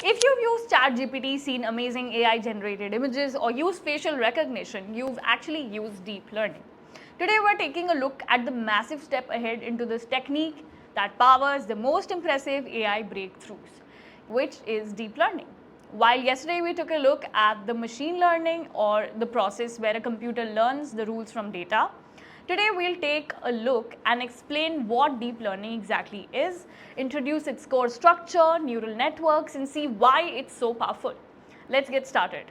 If you've used ChatGPT, seen amazing AI generated images, or used facial recognition, you've actually used deep learning. Today we're taking a look at the massive step ahead into this technique that powers the most impressive AI breakthroughs, which is deep learning. While yesterday we took a look at the machine learning, or the process where a computer learns the rules from data, today we'll take a look and explain what deep learning exactly is, introduce its core structure, neural networks, and see why it's so powerful. Let's get started.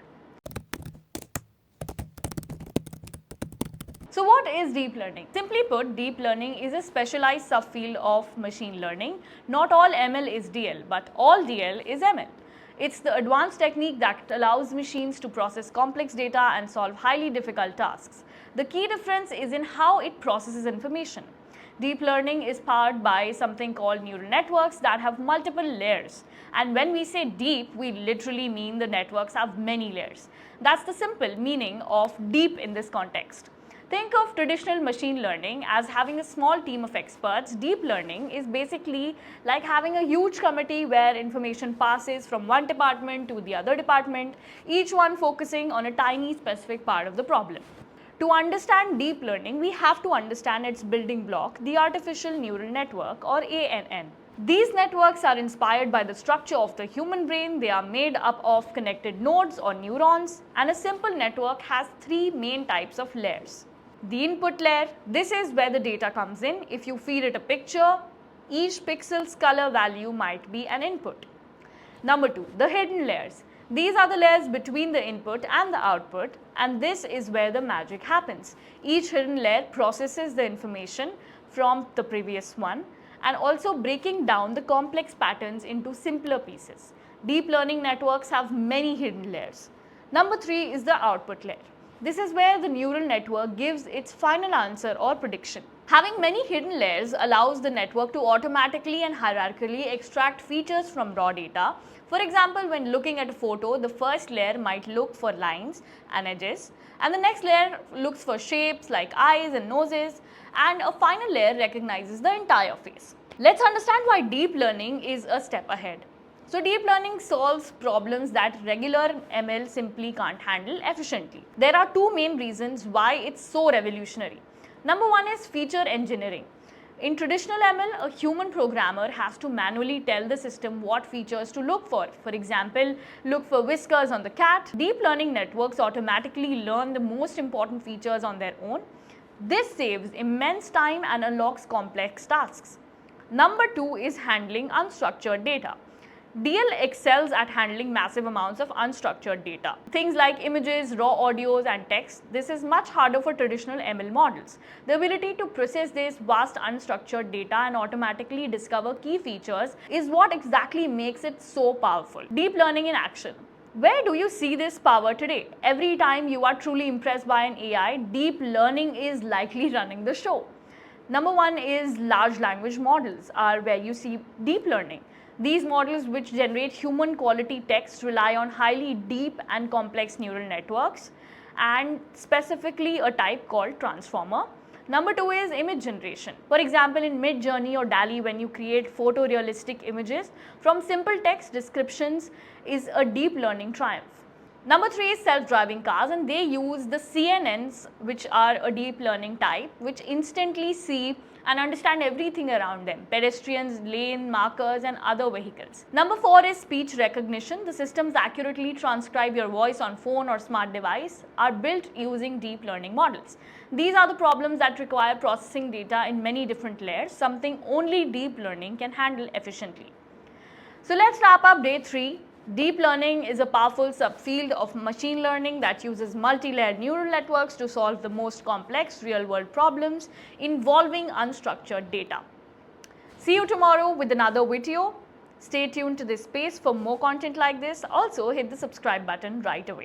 So what is deep learning? Simply put, deep learning is a specialized subfield of machine learning. Not all ML is DL, but all DL is ML. It's the advanced technique that allows machines to process complex data and solve highly difficult tasks. The key difference is in how it processes information. Deep learning is powered by something called neural networks that have multiple layers. And when we say deep, we literally mean the networks have many layers. That's the simple meaning of deep in this context. Think of traditional machine learning as having a small team of experts. Deep learning is basically like having a huge committee where information passes from one department to the other department, each one focusing on a tiny specific part of the problem. To understand deep learning, we have to understand its building block, the artificial neural network, or ANN. These networks are inspired by the structure of the human brain. They are made up of connected nodes or neurons, and a simple network has three main types of layers. The input layer, this is where the data comes in. If you feed it a picture, each pixel's color value might be an input. Number 2, the hidden layers. These are the layers between the input and the output, and this is where the magic happens. Each hidden layer processes the information from the previous one and also breaking down the complex patterns into simpler pieces. Deep learning networks have many hidden layers. Number 3 is the output layer. This is where the neural network gives its final answer or prediction. Having many hidden layers allows the network to automatically and hierarchically extract features from raw data. For example, when looking at a photo, the first layer might look for lines and edges, and the next layer looks for shapes like eyes and noses, and a final layer recognizes the entire face. Let's understand why deep learning is a step ahead. So deep learning solves problems that regular ML simply can't handle efficiently. There are two main reasons why it's so revolutionary. Number 1 is feature engineering. In traditional ML, a human programmer has to manually tell the system what features to look for. For example, look for whiskers on the cat. Deep learning networks automatically learn the most important features on their own. This saves immense time and unlocks complex tasks. Number 2 is handling unstructured data. DL excels at handling massive amounts of unstructured data. Things like images, raw audios, and text. This is much harder for traditional ML models. The ability to process this vast unstructured data and automatically discover key features is what exactly makes it so powerful. Deep learning in action. Where do you see this power today? Every time you are truly impressed by an AI, deep learning is likely running the show. Number 1 is large language models are where you see deep learning. These models, which generate human quality text, rely on highly deep and complex neural networks, and specifically a type called transformer. Number 2 is image generation. For example, in Midjourney or DALL-E, when you create photorealistic images from simple text descriptions, is a deep learning triumph. Number 3 is self-driving cars, and they use the CNNs, which are a deep learning type, which instantly see and understand everything around them: pedestrians, lane markers, and other vehicles. Number 4 is speech recognition. The systems accurately transcribe your voice on phone or smart device are built using deep learning models. These are the problems that require processing data in many different layers, something only deep learning can handle efficiently. So let's wrap up day 3. Deep learning is a powerful subfield of machine learning that uses multi-layered neural networks to solve the most complex real-world problems involving unstructured data. See you tomorrow with another video. Stay tuned to this space for more content like this. Also, hit the subscribe button right away.